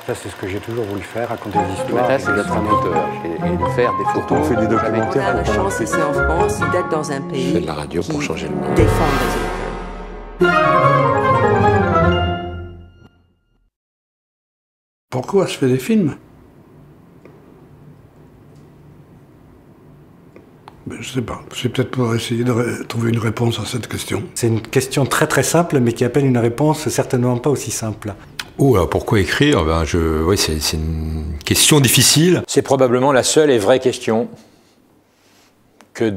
Ça, c'est ce que j'ai toujours voulu faire, raconter des histoires. Ça, c'est d'être un auteur et de faire des photos. On fait des documentaires. On a la chance ici en France d'être dans un pays Je fais de la radio pour changer le monde. Défend les auteurs. Pourquoi je fais des films? Ben, je sais pas. C'est peut-être pour essayer de trouver une réponse à cette question. C'est une question très très simple, mais qui appelle une réponse certainement pas aussi simple. Alors pourquoi écrire? Oui, c'est une question difficile. C'est probablement la seule et vraie question que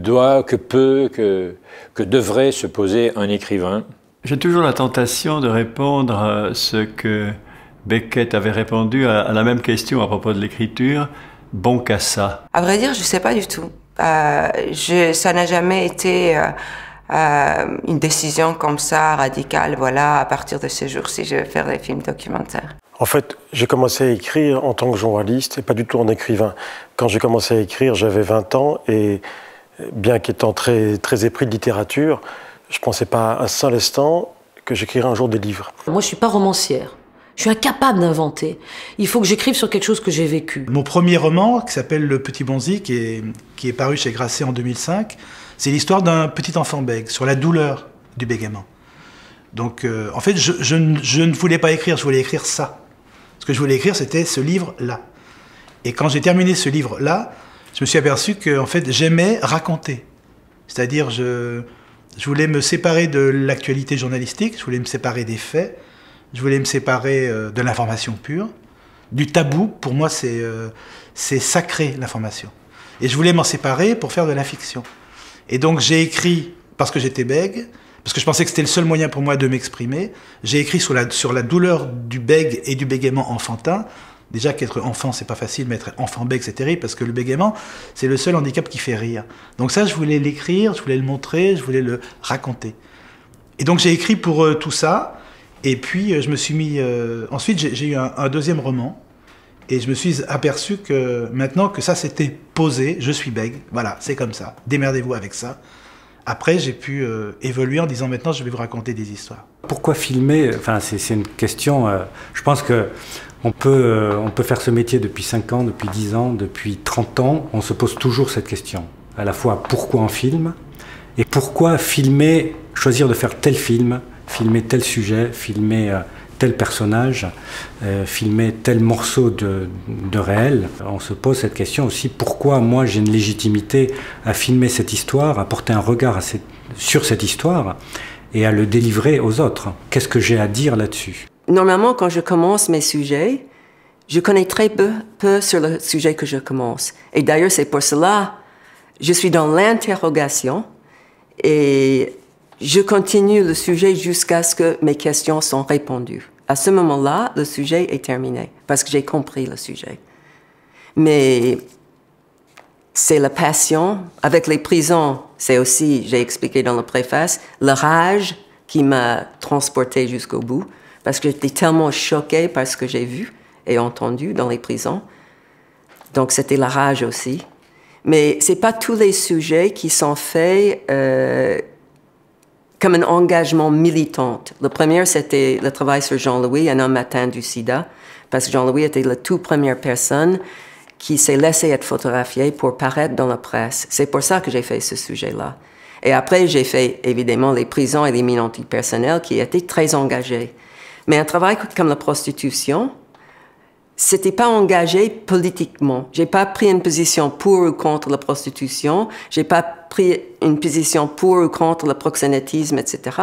devrait se poser un écrivain. J'ai toujours la tentation de répondre ce que Beckett avait répondu à la même question à propos de l'écriture, bon qu'à ça. À vrai dire, je ne sais pas du tout. Ça n'a jamais été une décision comme ça, radicale. Voilà, à partir de ce jour-ci, je vais faire des films documentaires. En fait, j'ai commencé à écrire en tant que journaliste et pas du tout en écrivain. Quand j'ai commencé à écrire, j'avais 20 ans et bien qu'étant très, très épris de littérature, je ne pensais pas un seul instant que j'écrirais un jour des livres. Moi, je ne suis pas romancière. Je suis incapable d'inventer. Il faut que j'écrive sur quelque chose que j'ai vécu. Mon premier roman, qui s'appelle Le Petit Bonzi, qui est paru chez Grasset en 2005, c'est l'histoire d'un petit enfant bègue, sur la douleur du bégaiement. Donc, en fait, je ne voulais pas écrire, je voulais écrire ça. Ce que je voulais écrire, c'était ce livre-là. Et quand j'ai terminé ce livre-là, je me suis aperçu que, en fait, j'aimais raconter. C'est-à-dire, je voulais me séparer de l'actualité journalistique, je voulais me séparer des faits, je voulais me séparer de l'information pure, du tabou. Pour moi, c'est sacré, l'information. Et je voulais m'en séparer pour faire de la fiction. Et donc, j'ai écrit, parce que j'étais bègue, parce que je pensais que c'était le seul moyen pour moi de m'exprimer, j'ai écrit sur la douleur du bègue et du bégaiement enfantin. Déjà qu'être enfant, c'est pas facile, mais être enfant bègue, c'est terrible, parce que le bégaiement, c'est le seul handicap qui fait rire. Donc ça, je voulais l'écrire, je voulais le montrer, je voulais le raconter. Et donc, j'ai écrit pour tout ça. Et puis, je me suis mis... ensuite, j'ai eu un deuxième roman. Et je me suis aperçu que maintenant que ça s'était posé, je suis bègue. Voilà, c'est comme ça. Démerdez-vous avec ça. Après, j'ai pu évoluer en disant maintenant, je vais vous raconter des histoires. Pourquoi filmer? Enfin, c'est une question... je pense que on peut faire ce métier depuis 5 ans, depuis 10 ans, depuis 30 ans. On se pose toujours cette question. À la fois, pourquoi on filme? Et pourquoi filmer, choisir de faire tel film, filmer tel sujet, filmer tel personnage, filmer tel morceau de réel. On se pose cette question aussi, pourquoi moi j'ai une légitimité à filmer cette histoire, à porter un regard sur cette histoire et à le délivrer aux autres. Qu'est-ce que j'ai à dire là-dessus? Normalement, quand je commence mes sujets, je connais très peu sur le sujet que je commence. Et d'ailleurs, c'est pour cela je suis dans l'interrogation et je continue le sujet jusqu'à ce que mes questions sont répondues. À ce moment-là, le sujet est terminé, parce que j'ai compris le sujet. Mais c'est la passion. Avec les prisons, c'est aussi, j'ai expliqué dans la préface, la rage qui m'a transportée jusqu'au bout, parce que j'étais tellement choquée par ce que j'ai vu et entendu dans les prisons. Donc c'était la rage aussi. Mais c'est pas tous les sujets qui sont faits comme un engagement militant. Le premier, c'était le travail sur Jean-Louis, un homme atteint du sida, parce que Jean-Louis était la toute première personne qui s'est laissé être photographié pour paraître dans la presse. C'est pour ça que j'ai fait ce sujet-là. Et après, j'ai fait, évidemment, les prisons et les minorités personnelles qui étaient très engagés. Mais un travail comme la prostitution, c'était pas engagé politiquement. J'ai pas pris une position pour ou contre la prostitution. J'ai pas pris une position pour ou contre le proxénétisme, etc.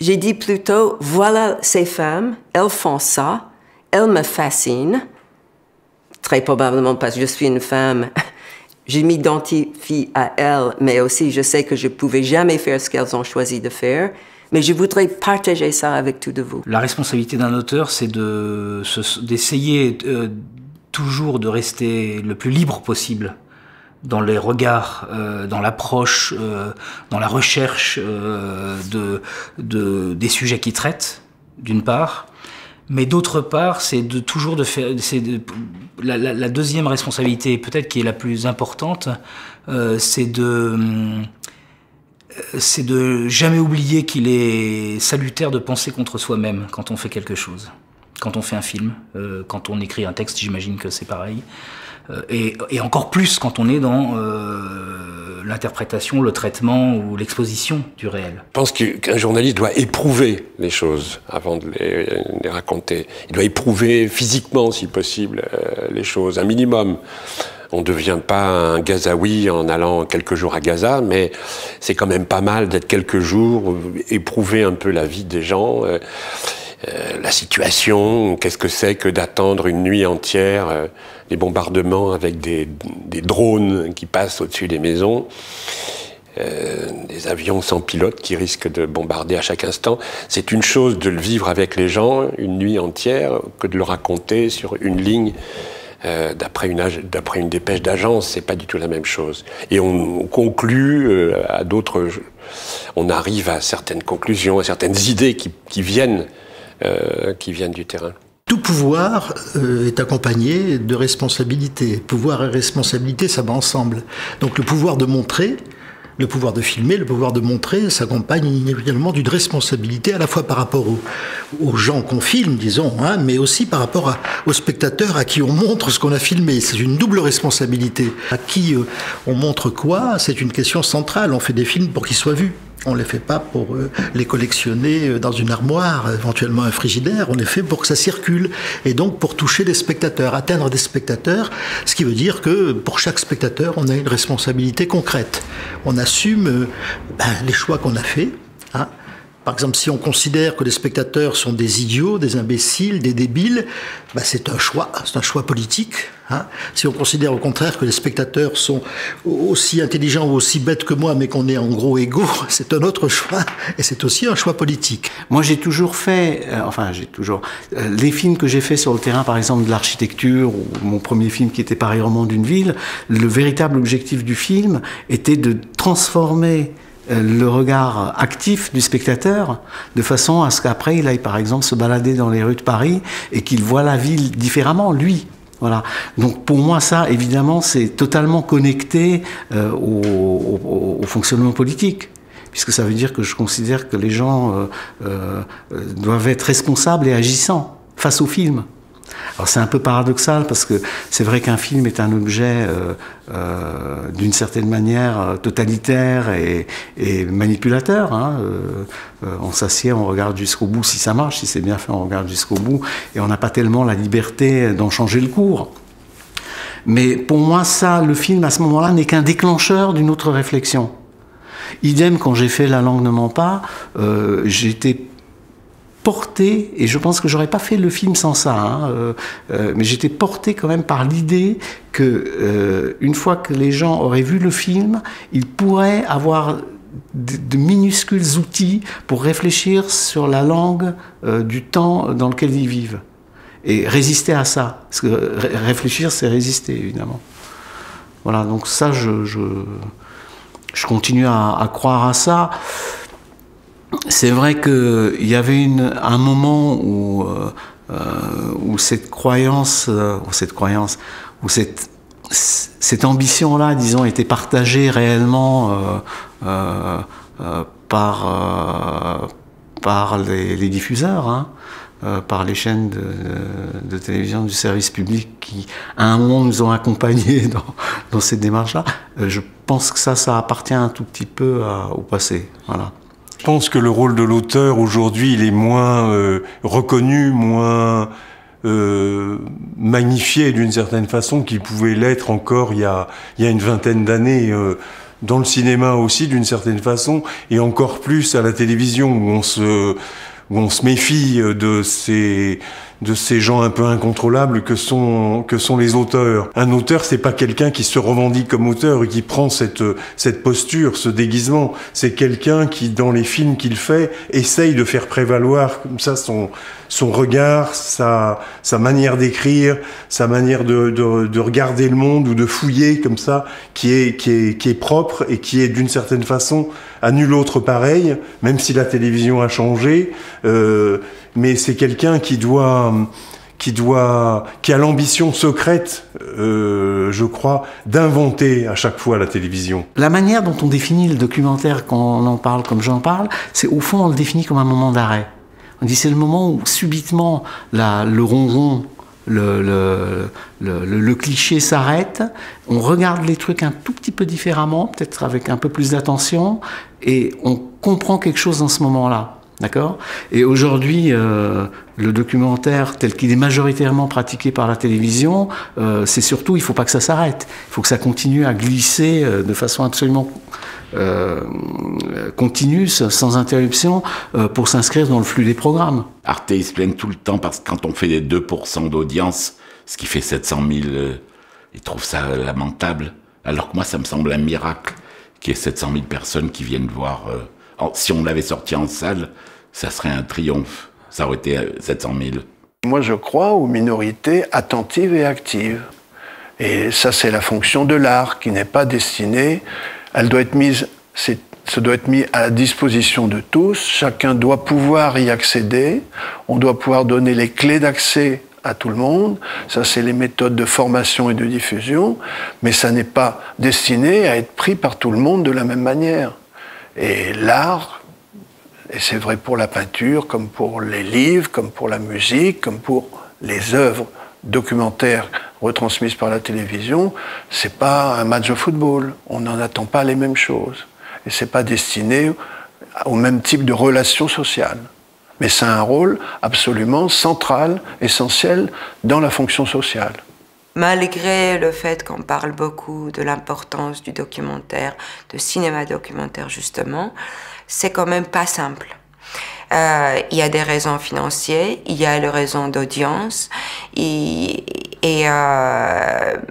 J'ai dit plutôt, voilà ces femmes, elles font ça, elles me fascinent. Très probablement parce que je suis une femme, je m'identifie à elles, mais aussi je sais que je pouvais jamais faire ce qu'elles ont choisi de faire. Mais je voudrais partager ça avec tous de vous. La responsabilité d'un auteur, c'est d'essayer toujours de rester le plus libre possible dans les regards, dans l'approche, dans la recherche des sujets qu'il traite, d'une part. Mais d'autre part, c'est toujours de faire... La deuxième responsabilité, peut-être qui est la plus importante, c'est de jamais oublier qu'il est salutaire de penser contre soi-même quand on fait quelque chose. quand on fait un film. Quand on écrit un texte, j'imagine que c'est pareil. Et encore plus quand on est dans l'interprétation, le traitement ou l'exposition du réel. Je pense qu'un journaliste doit éprouver les choses avant de les raconter. Il doit éprouver physiquement, si possible, les choses, un minimum. On ne devient pas un Gazaoui en allant quelques jours à Gaza, mais c'est quand même pas mal d'être quelques jours, éprouver un peu la vie des gens, la situation, qu'est-ce que c'est que d'attendre une nuit entière, des bombardements avec des drones qui passent au-dessus des maisons, des avions sans pilote qui risquent de bombarder à chaque instant. C'est une chose de le vivre avec les gens une nuit entière que de le raconter sur une ligne. D'après une dépêche d'agence, c'est pas du tout la même chose. Et on conclut à d'autres, on arrive à certaines conclusions, à certaines idées qui viennent du terrain. Tout pouvoir est accompagné de responsabilité. Pouvoir et responsabilité, ça va ensemble. Donc le pouvoir de montrer, le pouvoir de filmer, le pouvoir de montrer s'accompagne inévitablement d'une responsabilité à la fois par rapport aux gens qu'on filme, disons, hein, mais aussi par rapport aux spectateurs à qui on montre ce qu'on a filmé. C'est une double responsabilité. À qui on montre quoi, c'est une question centrale. On fait des films pour qu'ils soient vus. On ne les fait pas pour les collectionner dans une armoire, éventuellement un frigidaire, on les fait pour que ça circule. Et donc pour toucher des spectateurs, atteindre des spectateurs, ce qui veut dire que pour chaque spectateur, on a une responsabilité concrète. On assume les choix qu'on a faits. Hein. Par exemple, si on considère que les spectateurs sont des idiots, des imbéciles, des débiles, c'est un choix politique. Hein. Si on considère au contraire que les spectateurs sont aussi intelligents ou aussi bêtes que moi, mais qu'on est en gros égaux, c'est un autre choix, et c'est aussi un choix politique. Moi, j'ai toujours fait, les films que j'ai faits sur le terrain, par exemple de l'architecture, ou mon premier film qui était Paris roman d'une ville, le véritable objectif du film était de transformer le regard actif du spectateur, de façon à ce qu'après il aille par exemple se balader dans les rues de Paris et qu'il voit la ville différemment, lui. Voilà. Donc pour moi ça, évidemment, c'est totalement connecté au fonctionnement politique, puisque ça veut dire que je considère que les gens doivent être responsables et agissants face au film. Alors c'est un peu paradoxal parce que c'est vrai qu'un film est un objet d'une certaine manière totalitaire et manipulateur. Hein. On s'assied, on regarde jusqu'au bout si ça marche, si c'est bien fait on regarde jusqu'au bout et on n'a pas tellement la liberté d'en changer le cours. Mais pour moi ça, le film à ce moment-là n'est qu'un déclencheur d'une autre réflexion. Idem quand j'ai fait La langue ne ment pas, j'ai été porté, et je pense que j'aurais pas fait le film sans ça, hein, mais j'étais porté quand même par l'idée que une fois que les gens auraient vu le film, ils pourraient avoir de minuscules outils pour réfléchir sur la langue du temps dans lequel ils vivent et résister à ça, parce que réfléchir c'est résister évidemment. Voilà, donc ça je continue à croire à ça. C'est vrai qu'il y avait un moment où cette croyance, où cette ambition-là, disons, était partagée réellement par les diffuseurs, hein, par les chaînes de télévision du service public qui, à un moment, nous ont accompagnés dans cette démarche-là. Je pense que ça appartient un tout petit peu au passé. Voilà. Je pense que le rôle de l'auteur aujourd'hui, il est moins reconnu, moins magnifié d'une certaine façon qu'il pouvait l'être encore il y a une vingtaine d'années. Dans le cinéma aussi d'une certaine façon, et encore plus à la télévision où on se méfie de ces gens un peu incontrôlables que sont les auteurs. Un auteur, c'est pas quelqu'un qui se revendique comme auteur et qui prend cette posture, ce déguisement. C'est quelqu'un qui, dans les films qu'il fait, essaye de faire prévaloir comme ça son regard, sa manière d'écrire, sa manière de regarder le monde ou de fouiller comme ça, qui est propre et qui est d'une certaine façon à nul autre pareil, même si la télévision a changé. Mais c'est quelqu'un qui a l'ambition secrète, je crois, d'inventer à chaque fois la télévision. La manière dont on définit le documentaire quand on en parle comme j'en parle, c'est au fond on le définit comme un moment d'arrêt. On dit c'est le moment où subitement le ronron, le cliché s'arrête, on regarde les trucs un tout petit peu différemment, peut-être avec un peu plus d'attention, et on comprend quelque chose dans ce moment-là. D'accord ? Et aujourd'hui, le documentaire tel qu'il est majoritairement pratiqué par la télévision, c'est surtout, il ne faut pas que ça s'arrête. Il faut que ça continue à glisser de façon absolument continue, sans interruption, pour s'inscrire dans le flux des programmes. Arte, ils se plaignent tout le temps parce que quand on fait les 2% d'audience, ce qui fait 700 000, ils trouvent ça lamentable. Alors que moi, ça me semble un miracle qu'il y ait 700 000 personnes qui viennent voir. Si on l'avait sorti en salle, ça serait un triomphe. Ça aurait été 700 000. Moi, je crois aux minorités attentives et actives. Et ça, c'est la fonction de l'art qui n'est pas destinée. Elle doit être mise, ça doit être mis à la disposition de tous. Chacun doit pouvoir y accéder. On doit pouvoir donner les clés d'accès à tout le monde. Ça, c'est les méthodes de formation et de diffusion. Mais ça n'est pas destiné à être pris par tout le monde de la même manière. Et l'art, et c'est vrai pour la peinture, comme pour les livres, comme pour la musique, comme pour les œuvres documentaires retransmises par la télévision, c'est pas un match de football. On n'en attend pas les mêmes choses. Et c'est pas destiné au même type de relations sociales. Mais c'est un rôle absolument central, essentiel dans la fonction sociale. Malgré le fait qu'on parle beaucoup de l'importance du documentaire, de cinéma documentaire justement, c'est quand même pas simple. Il y a des raisons financières, il y a les raisons d'audience,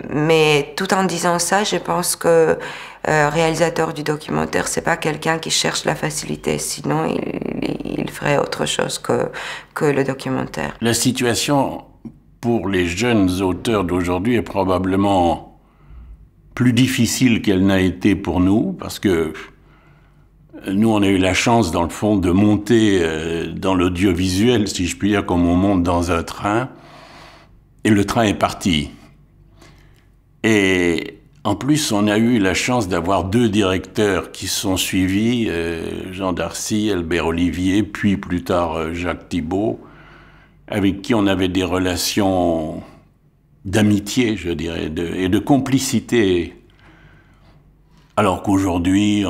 mais tout en disant ça, je pense que réalisateur du documentaire, c'est pas quelqu'un qui cherche la facilité, sinon il ferait autre chose que le documentaire. La situation pour les jeunes auteurs d'aujourd'hui est probablement plus difficile qu'elle n'a été pour nous, parce que nous, on a eu la chance, dans le fond, de monter dans l'audiovisuel, si je puis dire, comme on monte dans un train, et le train est parti. Et en plus, on a eu la chance d'avoir 2 directeurs qui sont suivis, Jean Darcy, Albert Olivier, puis plus tard Jacques Thibault, avec qui on avait des relations d'amitié, je dirais, et de complicité. Alors qu'aujourd'hui,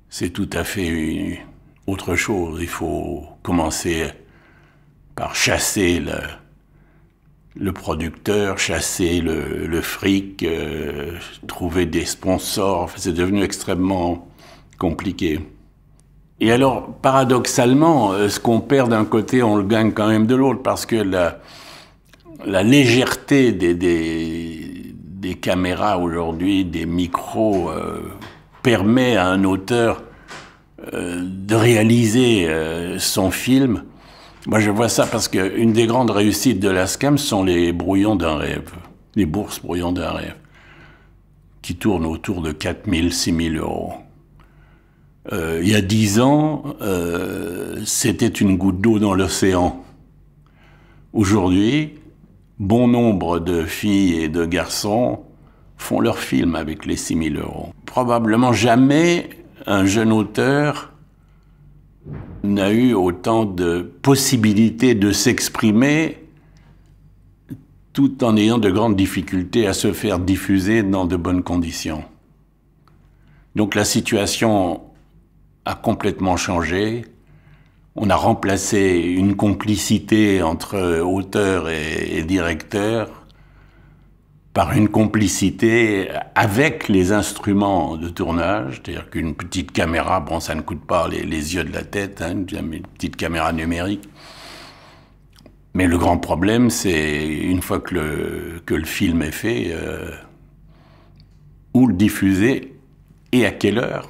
c'est tout à fait autre chose. Il faut commencer par chasser le producteur, chasser le fric, trouver des sponsors. Enfin, c'est devenu extrêmement compliqué. Et alors, paradoxalement, ce qu'on perd d'un côté, on le gagne quand même de l'autre, parce que la légèreté des caméras aujourd'hui, des micros, permet à un auteur de réaliser son film. Moi, je vois ça parce qu'une des grandes réussites de la SCAM sont les brouillons d'un rêve, les bourses brouillons d'un rêve, qui tournent autour de 4 000, 6 000 euros. Il y a 10 ans, c'était une goutte d'eau dans l'océan. Aujourd'hui, bon nombre de filles et de garçons font leur film avec les 6 000 euros. Probablement jamais un jeune auteur n'a eu autant de possibilités de s'exprimer tout en ayant de grandes difficultés à se faire diffuser dans de bonnes conditions. Donc la situation a complètement changé. On a remplacé une complicité entre auteurs et directeurs par une complicité avec les instruments de tournage, c'est-à-dire qu'une petite caméra, bon, ça ne coûte pas les yeux de la tête, hein, une petite caméra numérique. Mais le grand problème, c'est une fois que le film est fait, où le diffuser et à quelle heure.